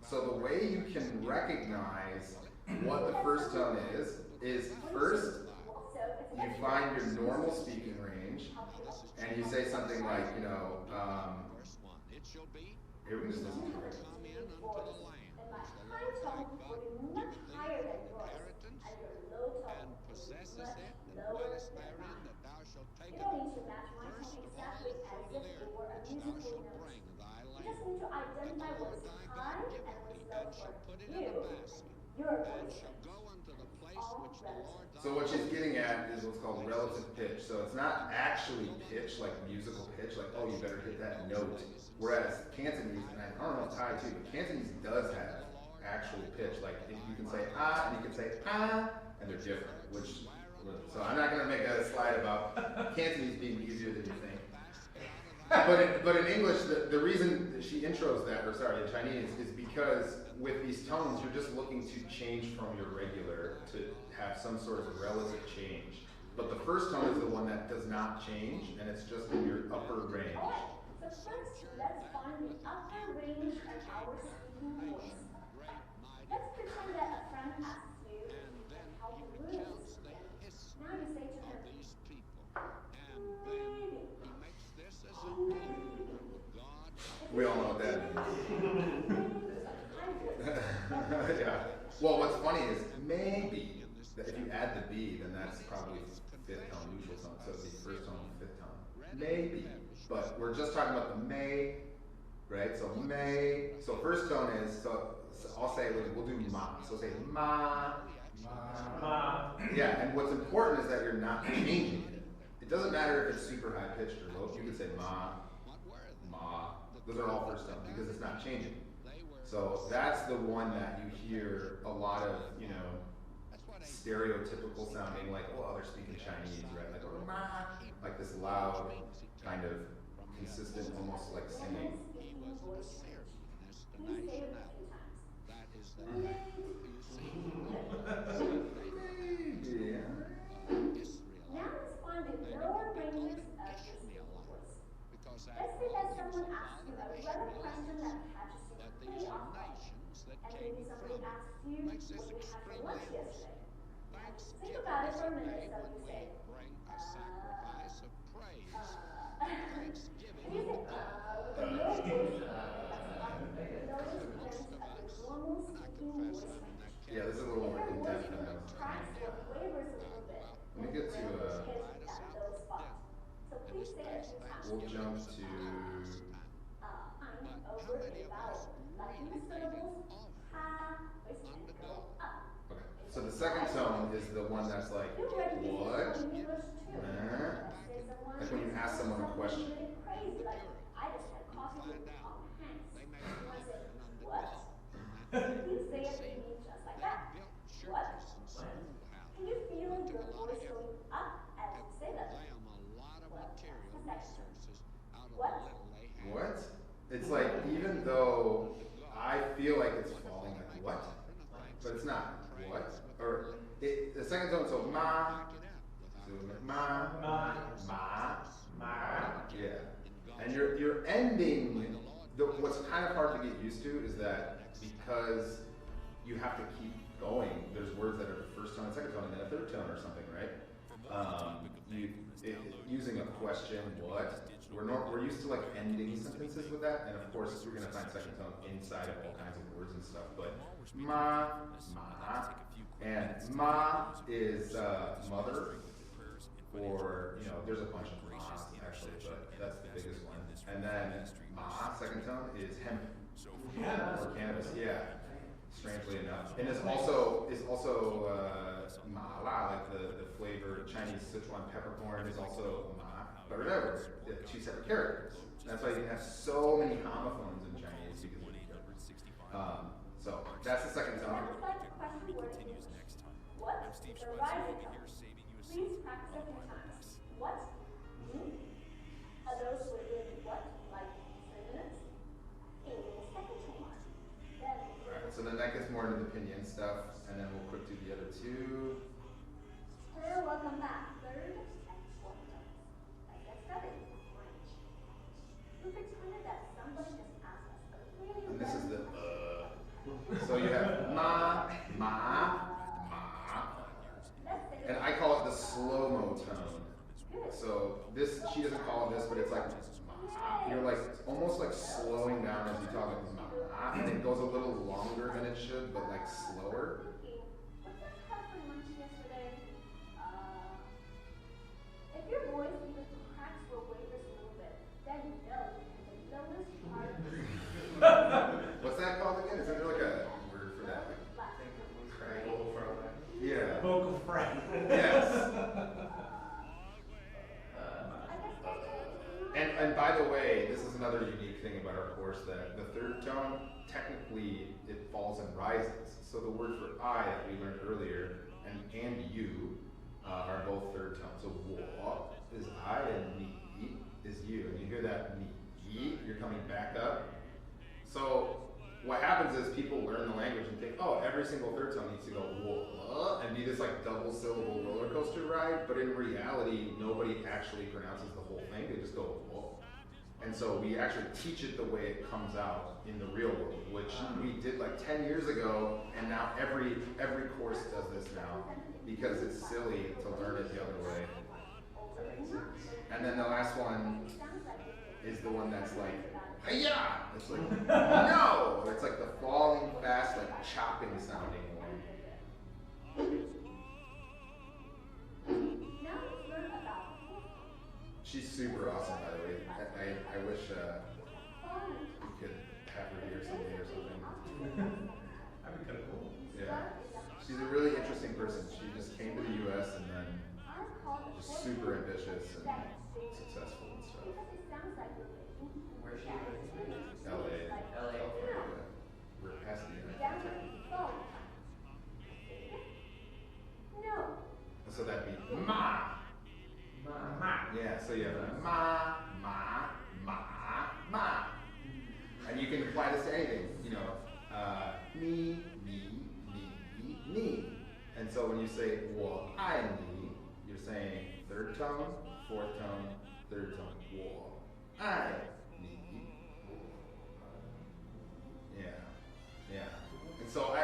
So the way you can recognize what the first tone is first you find your normal speaking range and you say something like, you know, here we just listen to it. You don't need to match my tone exactly as if it were a musical note. You just need to identify what's high and what's low for you, your voice. All relative. So what she's getting at is what's called relative pitch. So it's not actually pitch, like musical pitch, like, oh, you better hit that note. Whereas Cantonese, and I don't know if Thai too, but Cantonese does have actual pitch. Like if you can say ah and you can say ah, and they're different. So I'm not going to make a slide about Cantonese being easier than you think. But in English, the reason that she intros that, or sorry, in Chinese, is because with these tones, you're just looking to change from your regular to have some sort of relative change. But the first tone is the one that does not change, and it's just in your upper range. So first, let's find the upper range of our speaking voice. Let's pretend that a friend asks you how the moon is. Now you say to him, maybe. We all know what that means. Yeah. Well, what's funny is maybe that if you add the B, then that's probably 5th tone, neutral tone. So it'd be 1st tone, 5th tone. Maybe. But we're just talking about the may, right? So may. So first tone is, so I'll say, we'll do ma. So say ma. Ma. Yeah, and what's important is that you're not changing it. It doesn't matter if it's super high pitched or low. You can say ma, ma. Those are all first tones because it's not changing. So that's the one that you hear a lot of, you know, stereotypical sounding, like, oh, they're speaking Chinese, right? Like, oh, ma, like this loud, kind of consistent, almost like singing. Maybe. Now let's find the lower ranges of your speaking voice. Let's say that someone asks you a relevant question that catches you completely off guard. And maybe somebody asks you what you had for lunch yesterday. Think about it for a minute, so you say, and you say, with a low voice, that's the lowest range of your normal speaking voice range. Yeah, this is a little more in depth than I was Cracks or wavers a little bit. Let me get to Hit at those spots. So please say it a few times. we'll jump to Over the vowel. Like in the syllables, ha, and go up. okay. So the second tone is the one that's like You already use what? this in English too. Like when you ask someone a question. Really crazy, like I just had coffee with Tom Hanks. I said, what? Please say it with me just like that. What? Can you feel your voice going up as you say that? Well, that's the second tone. What? What? It's like, even though I feel like it's falling, like what? But it's not. What? Or the second tone, so ma, so ma, Ma. ma. Yeah. And you're ending, what's kind of hard to get used to is that because you have to keep going, there's words that are the first tone, second tone, and then a third tone or something, right? Using a question, what? We're used to like ending sentences with that, and of course you're gonna find second tone inside of all kinds of words and stuff. But ma, and ma is mother, or, you know, there's a bunch of ma's actually, but that's the biggest one. And then ma, second tone, is hemp. Or cannabis, yeah. Strangely enough. And it's also mala, like the flavor Chinese Sichuan peppercorn is also ma. But remember, they have two separate characters. That's why you can have so many homophones in Chinese because of each other. So that's the second tone. Continues next time. What I'm Steve is a Schwartz, rising over tone? here saving you a Please seat. practice a few times. What? Are those within what? Like 3 minutes? In the second tone. Then. Alright, so then that gets more into the pinyin stuff, and then we'll quick do the other two. Hello, welcome back. Third and fourth tones. Let's get started. We pretended that somebody just asked us a really And this is the random So you have ma, ma, ma. Let's take And a I call it the slow-mo tone. So this, she doesn't call it this, but it's like ma. You're like almost like slowing down as you talk like ma. And it goes a little longer than it should, but like slower. thinking, what did I have for lunch yesterday? If your voice even cracks or wavers a little bit, then you know the lowest part What's that called again? Isn't there like a word for that? Like, Vocal fry. yeah. Vocal fry. Yes. I guess that's it. And by the way, this is another unique thing about our course, that the third tone, technically it falls and rises. So the word for I that we learned earlier and you are both third tones. So wo is I and ni is you. And you hear that ni, you're coming back up. So what happens is people learn the language and think, oh, every single third tone needs to go wo and be this like double syllable roller coaster ride. But in reality, nobody actually pronounces the whole thing. They just go wo. And so we actually teach it the way it comes out in the real world, which we did like 10 years ago, and now every course does this now because it's silly to learn it the other way. And then the last one is the one that's like, hi-ya! It's like, no! It's like the falling fast, like chopping sounding one. Now let's learn about She's super awesome, by the way. I wish we could have her here someday or something. That'd be kind of cool. Yeah. She's a really interesting person. She just came to the US and then just super ambitious and successful and stuff. because it sounds like you're making Where's she living? LA. LA. California. We're past the down United to States. phone. No. So that'd be ma. Ma. Yeah, so you have a ma, ma, ma, ma. And you can apply this to anything, you know, me, me. And so when you say wo I ni, you're saying third tone, fourth tone, third tone, wo I ni. Yeah. And so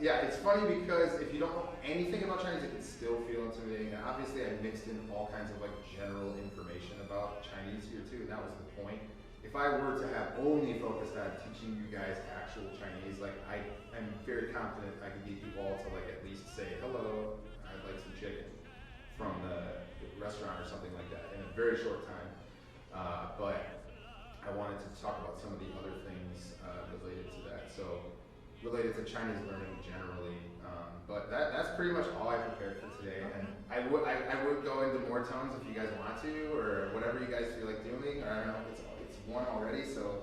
yeah, it's funny because if you don't know anything about Chinese, it can still feel intimidating. And obviously I mixed in all kinds of like general information about Chinese here too, and that was the point. If I were to have only focused on teaching you guys actual Chinese, like I'm very confident I could get you all to like at least say, hello, I'd like some chicken from the restaurant or something like that in a very short time. But I wanted to talk about some of the other things related to that. So related to Chinese learning generally. But that's pretty much all I prepared for today. And I would go into more tones if you guys want to, or whatever you guys feel like doing. Or I don't know, it's 1 already, so.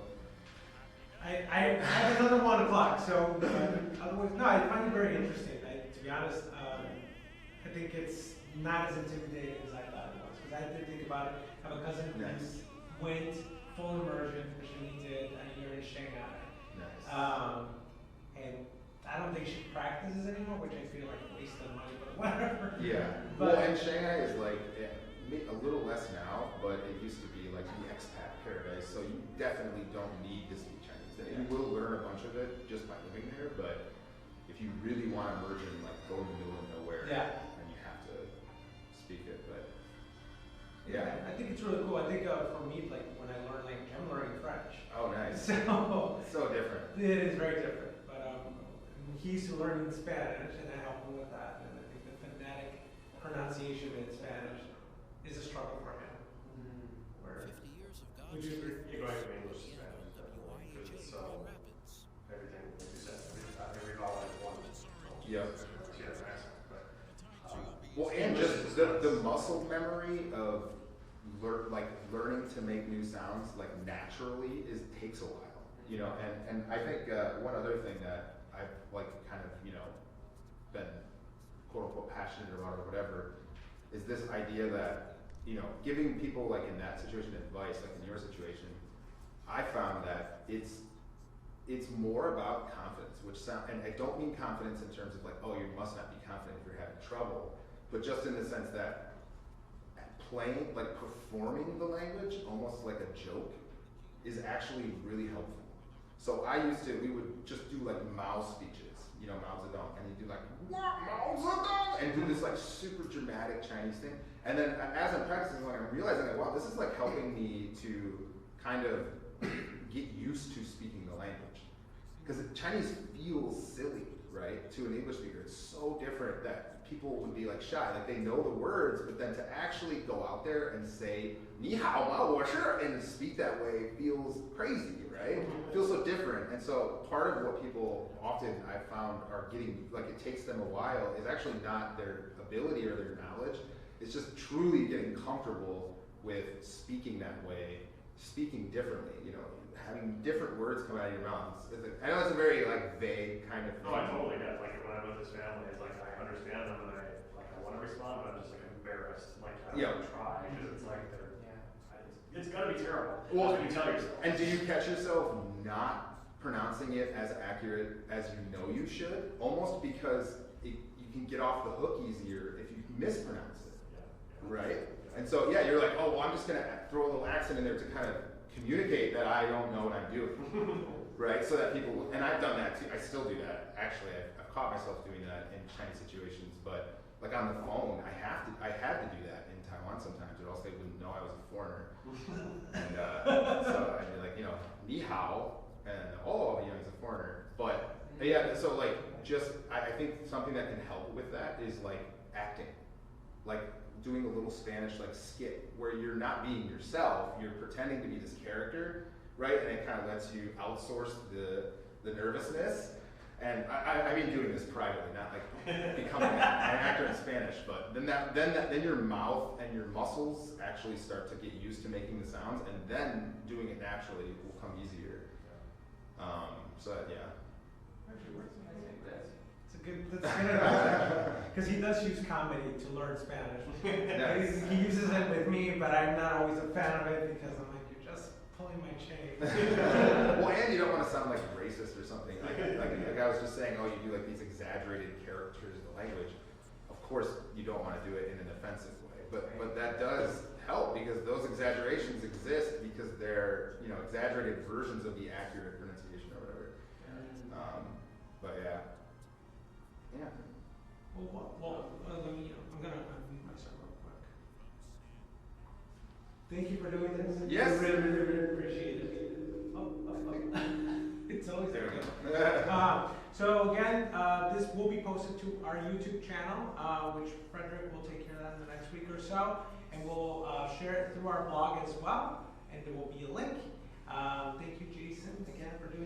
I have another 1 o'clock, so otherwise, no, I find it very interesting. To be honest, I think it's not as intimidating as I thought it was. Because I did think about it. I have a cousin who Nice. went full immersion, which he did a year in Shanghai. Nice. And I don't think she practices anymore, which I feel like a waste of money, but whatever. Yeah. But- Well, and Shanghai is like a little less now, but it used to be like the expat paradise. So you definitely don't need to speak Chinese there. You will learn a bunch of it just by living there, but if you really want immersion, like go in the middle of nowhere, Yeah. and you have to speak it. But Yeah, I think it's really cool. I think for me, like when I learn language, I'm learning French. oh, nice. So So different. it is very different. But he's learning Spanish, and I help him with that. And I think the phonetic pronunciation in Spanish is a struggle for him. Where, would you agree? You're going from English to Spanish, definitely, because it's everything, like you said, every vowel has one. Yep. Two different accents, but. Well, and just the muscle memory of learning to make new sounds like naturally takes a while, you know. And I think one other thing that I've like kind of been quote unquote passionate about or whatever is this idea that giving people like in that situation advice, like in your situation, I found that it's more about confidence, and I don't mean confidence in terms of like, oh, you must not be confident if you're having trouble, but just in the sense that performing the language almost like a joke is actually really helpful. So we would just do like Mao speeches, Mao Zedong, and you do like, Mao Zedong, and do this like super dramatic Chinese thing. And then as I'm practicing, like I'm realizing that, wow, this is like helping me to kind of get used to speaking the language. Because Chinese feels silly, right, to an English speaker. It's so different that people would be like shy, like they know the words, but then to actually go out there and say, 你好吗,我是, and speak that way feels crazy, right? It feels so different. And so part of what people often I've found are getting, like it takes them a while, is actually not their ability or their knowledge. It's just truly getting comfortable with speaking that way, speaking differently, having different words come out of your mouth. I know it's a very like vague kind of thing. No, I totally get it. Like when I'm with this family, it's like I understand them and I want to respond, but I'm just like embarrassed. Like I don't want to try because it's like it's gonna be terrible. Well, that's what you tell yourself. And do you catch yourself not pronouncing it as accurate as you know you should? Almost because you can get off the hook easier if you mispronounce it, right? And so you're like, oh well, I'm just gonna throw a little accent in there to kind of communicate that I don't know what I'm doing, right? So that people, and I've done that too, I still do that, actually, I've caught myself doing that in Chinese situations, but like on the phone, I had to do that in Taiwan sometimes, or else they wouldn't know I was a foreigner. And so I'd be like, 你好, and he's a foreigner. But so like I think something that can help with that is like acting, like doing a little Spanish like skit where you're not being yourself, you're pretending to be this character, right? And it kind of lets you outsource the nervousness. And I mean doing this privately, not like becoming an actor in Spanish, but then your mouth and your muscles actually start to get used to making the sounds, and then doing it naturally will come easier. It's a good advice, because he does use comedy to learn Spanish. Nice. He uses it with me, but I'm not always a fan of it because I'm like, you're just pulling my chain. Well, and you don't want to sound like racist or something. Like I was just saying, you do like these exaggerated characters in the language. Of course, you don't want to do it in an offensive way, but that does help because those exaggerations exist because they're exaggerated versions of the accurate pronunciation or whatever. But yeah. Well, let me. I'm gonna unmute myself real quick. Thank you for doing this. Yes. I really appreciate it. It's always there. So again, this will be posted to our YouTube channel, which Frederick will take care of that in the next week or so, and we'll share it through our blog as well, and there will be a link. Thank you, Jason, again for doing